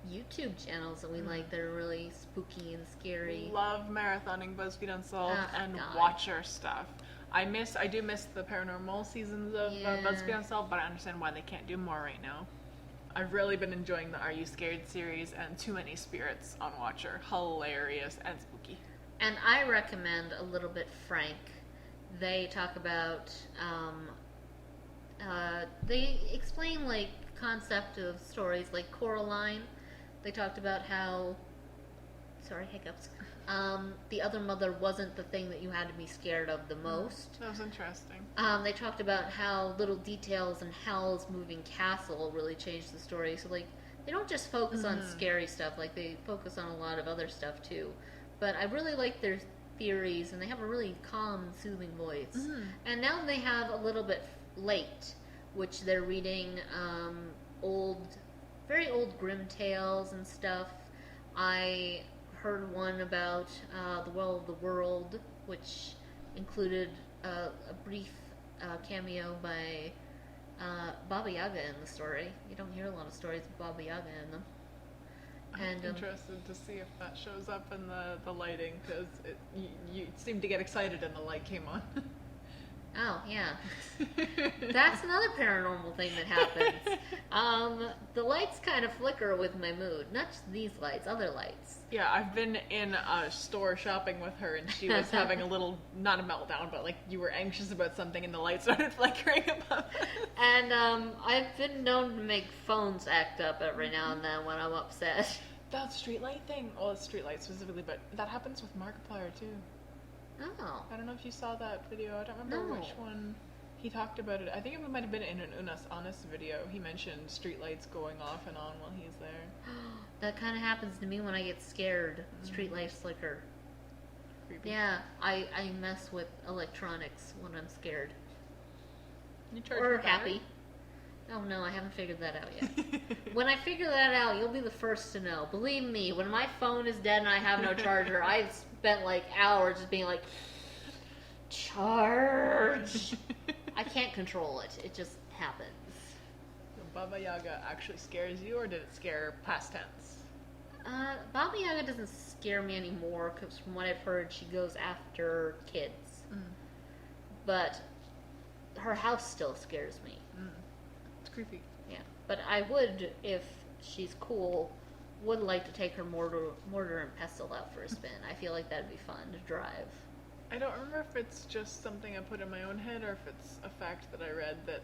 YouTube channels that we like that are really spooky and scary. Love marathoning BuzzFeed Unsolved and God. Watcher stuff. I do miss the paranormal seasons of BuzzFeed Unsolved, but I understand why they can't do more right now. I've really been enjoying the Are You Scared series and Too Many Spirits on Watcher. Hilarious and spooky. And I recommend A Little Bit Frank. They talk about, they explain like concept of stories like Coraline. They talked about how, sorry, hiccups. The other mother wasn't the thing that you had to be scared of the most. That was interesting. They talked about how little details in Howl's Moving Castle really changed the story. So like, they don't just focus on scary stuff, like they focus on a lot of other stuff too. But I really like their theories, and they have a really calm and soothing voice. And now they have A Little Bit Late, which they're reading very old grim tales and stuff. I heard one about The Well of the World, which included a brief cameo by Baba Yaga in the story. You don't hear a lot of stories with Baba Yaga in them. I'm interested to see if that shows up in the lighting, because you seemed to get excited and the light came on. Oh, yeah. That's another paranormal thing that happens. The lights kind of flicker with my mood. Not just these lights, other lights. Yeah, I've been in a store shopping with her, and she was having a little, not a meltdown, but like you were anxious about something and the light started flickering above us. And I've been known to make phones act up every now and then when I'm upset. That streetlight thing, well, it's streetlight specifically, but that happens with Markiplier too. Oh. I don't know if you saw that video. I don't remember which one he talked about it. I think it might have been in an Unas Honest video. He mentioned streetlights going off and on while he's there. That kind of happens to me when I get scared. Streetlights flicker. Creepy. Yeah, I mess with electronics when I'm scared. You charge Or your battery? happy. Oh no, I haven't figured that out yet. When I figure that out, you'll be the first to know. Believe me, when my phone is dead and I have no charger, I've spent like hours just being like, charge. I can't control it. It just happens. So Baba Yaga actually scares you, or did it scare past tense? Baba Yaga doesn't scare me anymore, because from what I've heard, she goes after kids. But her house still scares me. It's creepy. Yeah, but I would, if she's cool, would like to take her mortar and pestle out for a spin. I feel like that'd be fun to drive. I don't remember if it's just something I put in my own head, or if it's a fact that I read that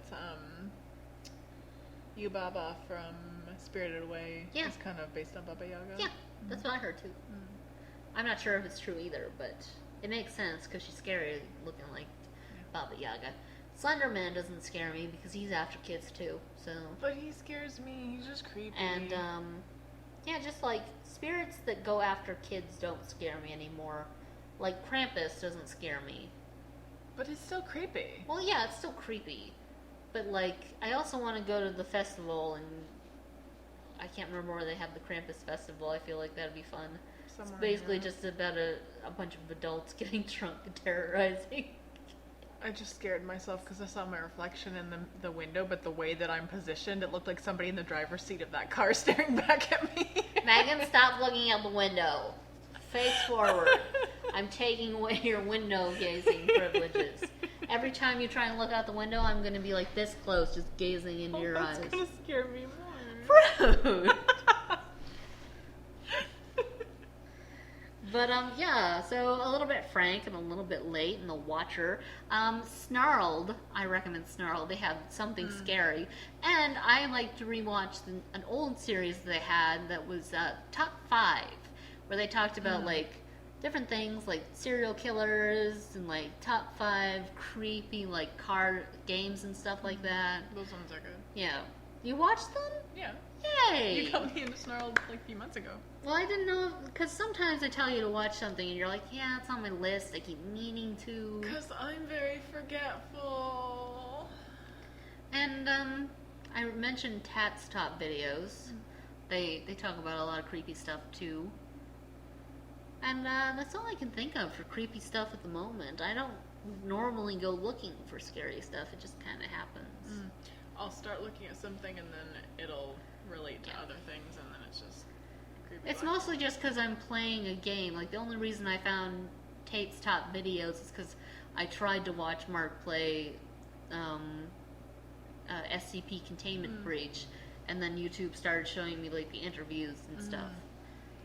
Yubaba from Spirited Away is kind of based on Baba Yaga. Yeah, that's what I heard too. I'm not sure if it's true either, but it makes sense because she's scary looking like Baba Yaga. Slenderman doesn't scare me because he's after kids too, so. But he scares me, he's just creepy. And, yeah, just like spirits that go after kids don't scare me anymore. Like Krampus doesn't scare me. But it's still creepy. Well, yeah, it's still creepy. But, like, I also want to go to the festival, and I can't remember where they have the Krampus festival. I feel like that'd be fun. It's basically just about a bunch of adults getting drunk and terrorizing. I just scared myself because I saw my reflection in the window, but the way that I'm positioned, it looked like somebody in the driver's seat of that car staring back at me. Megan, stop looking out the window. Face forward. I'm taking away your window gazing privileges. Every time you try and look out the window, I'm going to be like this close, just gazing into your eyes. That's going to scare me more. Rude! But, yeah, so a little bit Frank and a little bit late in the Watcher. Snarled, I recommend Snarled. They have something scary. And I like to rewatch an old series they had that was Top 5, where they talked about, like, different things, like serial killers and, like, top 5 creepy, like, card games and stuff like that. Those ones are good. Yeah. You watched them? Yeah. Yay! You got me into Snarled like a few months ago. Well, I didn't know, because sometimes I tell you to watch something and you're like, yeah, it's on my list, I keep meaning to. Because I'm very forgetful. And, I mentioned Tat's Top videos. They talk about a lot of creepy stuff, too. And, that's all I can think of for creepy stuff at the moment. I don't normally go looking for scary stuff. It just kind of happens. I'll start looking at something and then it'll relate to other things, and then it's just creepy. It's mostly just because I'm playing a game. Like, the only reason I found Tate's top videos is because I tried to watch Mark play SCP Containment Breach, and then YouTube started showing me, like, the interviews and stuff.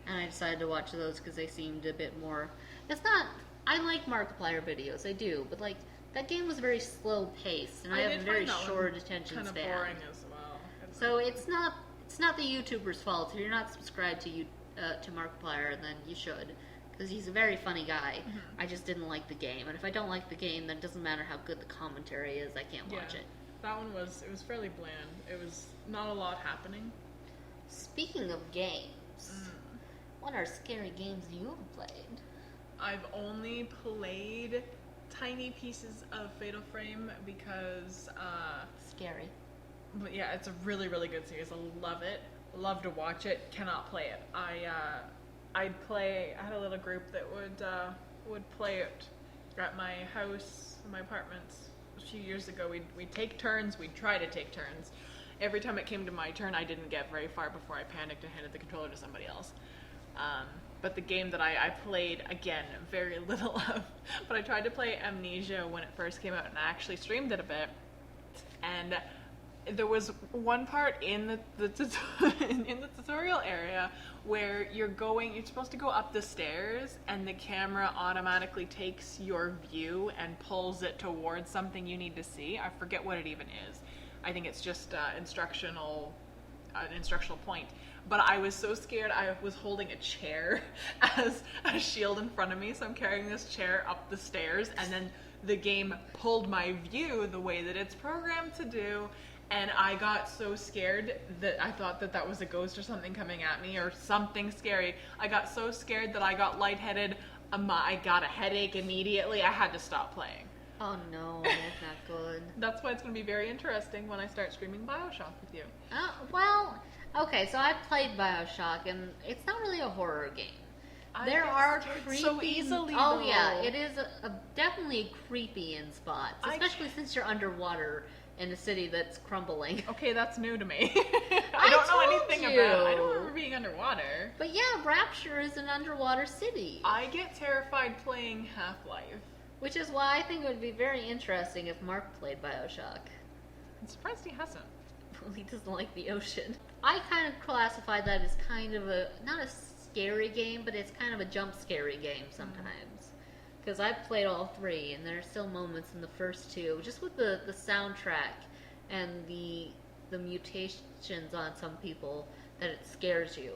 And I decided to watch those because they seemed a bit more... It's not... I like Markiplier videos, I do, but, like, that game was very slow-paced, and I have a very short attention span. Kind of boring as well. So it's not the YouTuber's fault. If you're not subscribed to Markiplier, then you should, because he's a very funny guy. I just didn't like the game, and if I don't like the game, then it doesn't matter how good the commentary is. I can't watch it. That one was fairly bland. It was not a lot happening. Speaking of games, what are scary games you have played? I've only played tiny pieces of Fatal Frame because Scary. But yeah, it's a really, really good series. I love it. Love to watch it. Cannot play it. I had a little group that would play it at my house, my apartments. A few years ago, we'd take turns. We'd try to take turns. Every time it came to my turn, I didn't get very far before I panicked and handed the controller to somebody else. But the game that I played, again, very little of, but I tried to play Amnesia when it first came out, and I actually streamed it a bit. And there was one part in the tutorial area where you're supposed to go up the stairs, and the camera automatically takes your view and pulls it towards something you need to see. I forget what it even is. I think it's just an instructional point. But I was so scared, I was holding a chair as a shield in front of me, so I'm carrying this chair up the stairs, and then the game pulled my view the way that it's programmed to do, and I got so scared that I thought that was a ghost or something coming at me, or something scary. I got so scared that I got lightheaded, I got a headache immediately, I had to stop playing. Oh no, that's not good. That's why it's going to be very interesting when I start streaming BioShock with you. Well... Okay, so I played BioShock, and it's not really a horror game. There are creepy... so easily, Oh, though. yeah, it is definitely creepy in spots, especially since you're underwater in a city that's crumbling. Okay, that's new to me. I don't know anything about it. I don't remember being underwater. But yeah, Rapture is an underwater city. I get terrified playing Half-Life. Which is why I think it would be very interesting if Mark played BioShock. I'm surprised he hasn't. He doesn't like the ocean. I kind of classify that as kind of not a scary game, but it's kind of a jump scary game sometimes. Because I've played all three, and there are still moments in the first two, just with the soundtrack and the mutations on some people, that it scares you.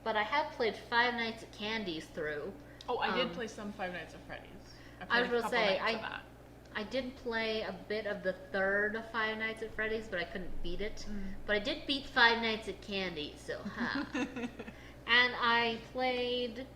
But I have played Five Nights at Candy's through. Oh, I did play some Five Nights at Freddy's. I was going to say, I did play a bit of the third of Five Nights at Freddy's, but I couldn't beat it. But I did beat Five Nights at Candy, so And I played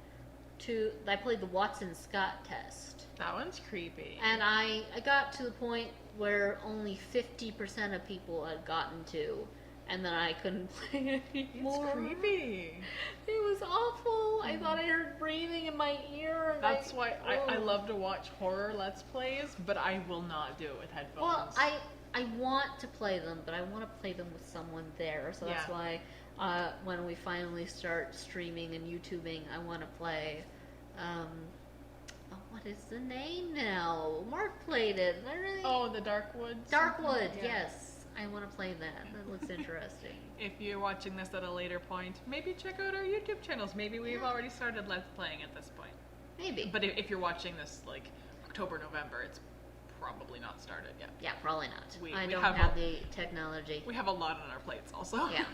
the Watson Scott test. That one's creepy. And I got to the point where only 50% of people had gotten to, and then I couldn't play anymore. It's creepy. It was awful. I thought I heard breathing in my ear. And That's why I love to watch horror Let's Plays, but I will not do it with headphones. Well, I want to play them, but I want to play them with someone there. So that's why when we finally start streaming and YouTubing, I want to play... what is the name now? Mark played it. The Darkwood? Darkwood, yes. I want to play that. That looks interesting. If you're watching this at a later point, maybe check out our YouTube channels. Maybe we've already started Let's Playing at this point. Maybe. But if you're watching this, like, October, November, it's probably not started yet. Yeah, probably not. I we don't have the technology. We have a lot on our plates also. Yeah.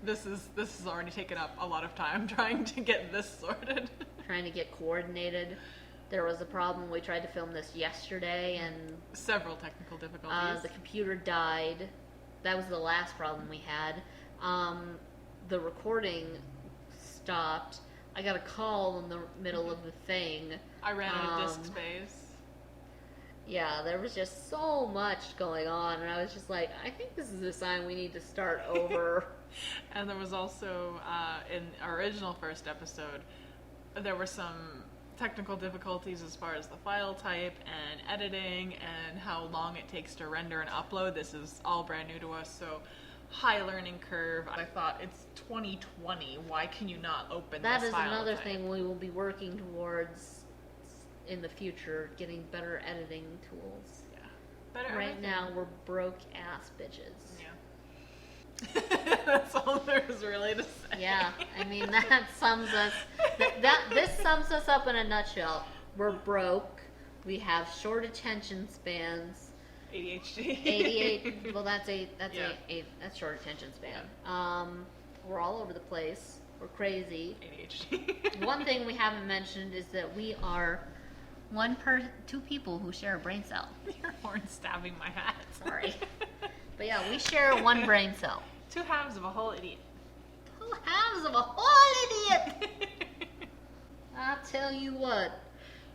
This has already taken up a lot of time trying to get this sorted. Trying to get coordinated. There was a problem. We tried to film this yesterday, and several technical difficulties. The computer died. That was the last problem we had. The recording stopped. I got a call in the middle of the thing. I ran out of disk space. Yeah, there was just so much going on, and I was just like, I think this is a sign we need to start over. And there was also, in our original first episode, there were some technical difficulties as far as the file type and editing and how long it takes to render and upload. This is all brand new to us, so high learning curve. I thought, it's 2020. Why can you not open That this is file another type? thing we will be working towards in the future, getting better editing tools. Yeah. Better Right everything. now, we're broke ass bitches. Yeah. That's all there is really to say. Yeah, I mean, that sums us, this sums us up in a nutshell. We're broke, we have short attention spans, ADHD. 88, well that's short attention span. We're all over the place, we're crazy. ADHD. One thing we haven't mentioned is that we are two people who share a brain cell. Your horn stabbing my hat. Sorry. But yeah, we share one brain cell. Two halves of a whole idiot. 2 halves of a whole idiot! I'll tell you what,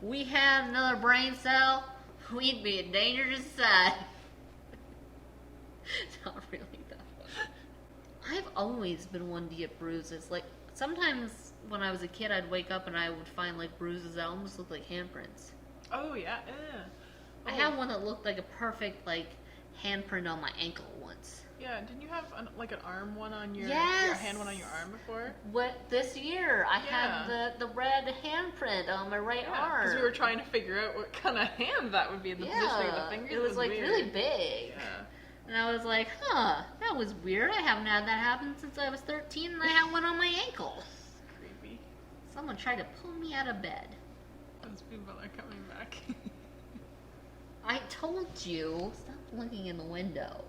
we had another brain cell, we'd be a danger to society. Not really though. I've always been one to get bruises. Like, sometimes when I was a kid, I'd wake up and I would find like bruises that almost looked like handprints. Oh yeah. I had one that looked like a perfect like handprint on my ankle once. Yeah, didn't you have an arm one on your, Yes! your hand one on your arm before? This year, I Yeah. had the red handprint on my right arm. Because we were trying to figure out what kind of hand that would be in the position of the fingers. It was like weird. really big. Yeah. And I was like, huh, that was weird. I haven't had that happen since I was 13 and I had one on my ankle. Creepy. Someone tried to pull me out of bed. Those people are coming back. I told you, stop looking in the window.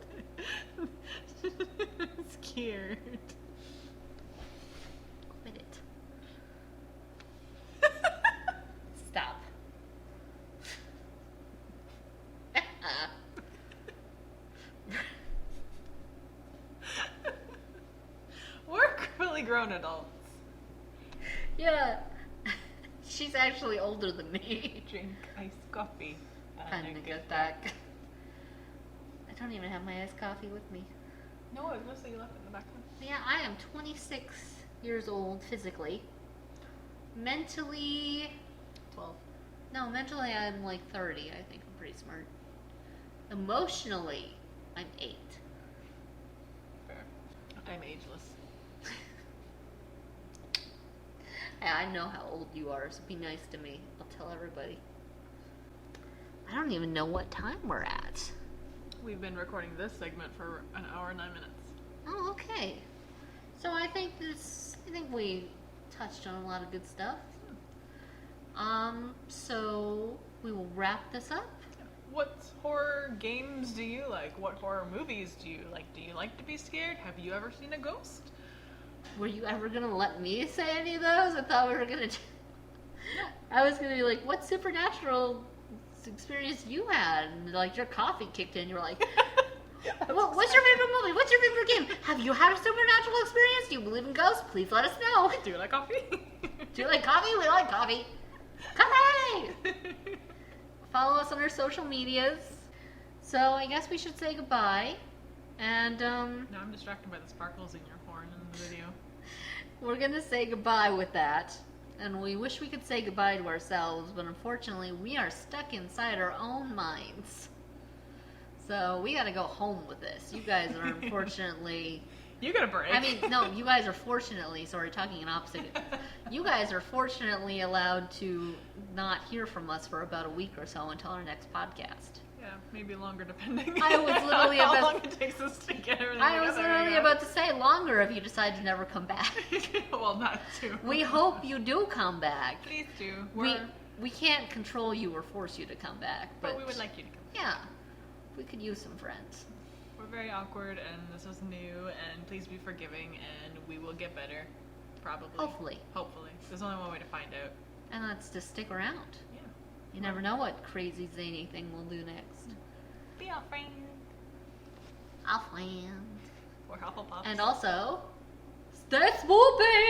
Scared. Quit it. Stop. We're fully grown adults. Yeah. She's actually older than me. Drink iced coffee. Kinda get that. I don't even have my iced coffee with me. No, I was mostly left in the back room. Yeah, I am 26 years old physically. Mentally, 12. no, mentally I'm like 30. I think I'm pretty smart. Emotionally, I'm 8. Fair. I'm ageless. Yeah, I know how old you are, so be nice to me. I'll tell everybody. I don't even know what time we're at. We've been recording this segment for an hour and 9 minutes. Oh, okay. So I think we touched on a lot of good stuff. So we will wrap this up. What horror games do you like? What horror movies do you like? Do you like to be scared? Have you ever seen a ghost? Were you ever gonna let me say any of those? I thought we were gonna. I was gonna be like, what supernatural experience you had? And like your coffee kicked in. You were like, what's your favorite movie? What's your favorite game? Have you had a supernatural experience? Do you believe in ghosts? Please let us know. Do you like coffee? Do you like coffee? We like coffee. Coffee! Follow us on our social medias. So I guess we should say goodbye. And No, I'm distracted by the sparkles in your horn in the video. we're gonna say goodbye with that. And we wish we could say goodbye to ourselves, but unfortunately we are stuck inside our own minds. So we gotta go home with this. You guys are unfortunately... You get a break. I mean, no, you guys are fortunately, sorry, talking in opposite. You guys are fortunately allowed to not hear from us for about a week or so until our next podcast. Yeah, maybe longer depending. I was literally how about- long it takes us to get everything I was together, literally you know? about to say longer if you decide to never come back. Well, not too. We hope you do come back. Please do. We can't control you or force you to come back, but we would like you to come. yeah, we could use some friends. We're very awkward, and this is new, and please be forgiving, and we will get better. Probably. Hopefully. Hopefully. There's only one way to find out. And that's to stick around. Yeah. You never know what crazy zany thing we'll do next. Be our friend. I'll find. Or Hufflepuffs. And also, stay swoopy!